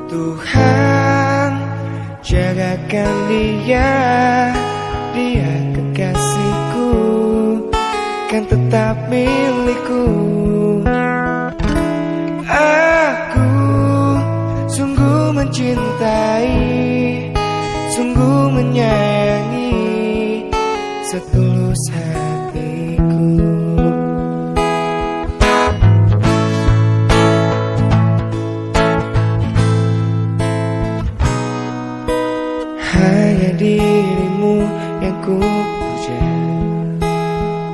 Tuhan, jagakan dia, dia kekasihku, kan tetap milikku. Aku sungguh mencintai, sungguh menyayangi setulus hatiku. Hanya dirimu yang ku puja,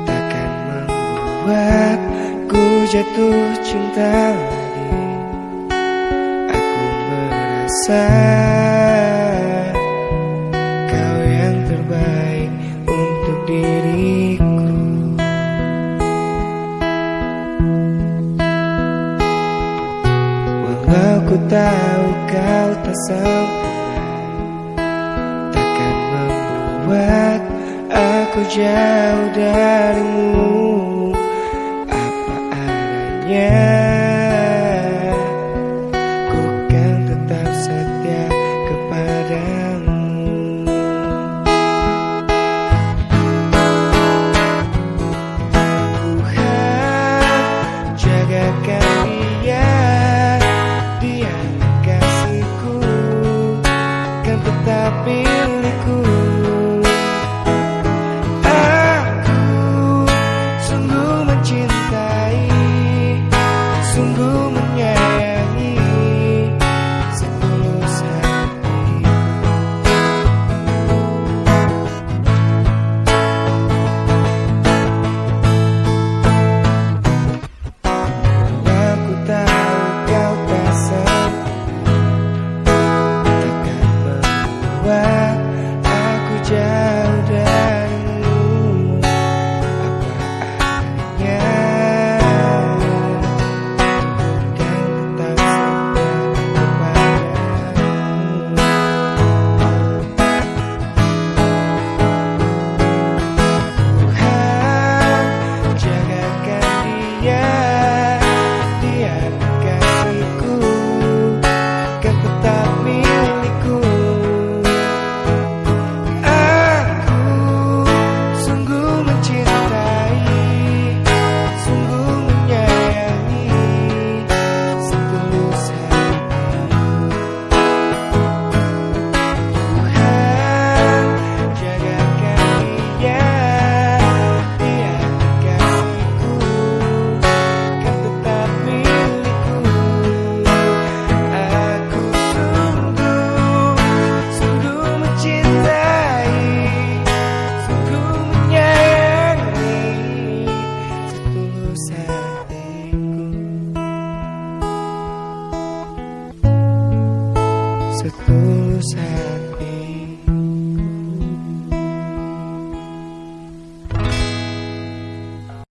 takkan membuatku jatuh cinta lagi. Aku merasa kau yang terbaik untuk diriku. Walau ku tahu kau tak sempurna, buat aku jauh darimu. Apa adanya, ku kan tetap setia kepadamu. Tuhan, jagakan dia, dia kasihku, kan tetap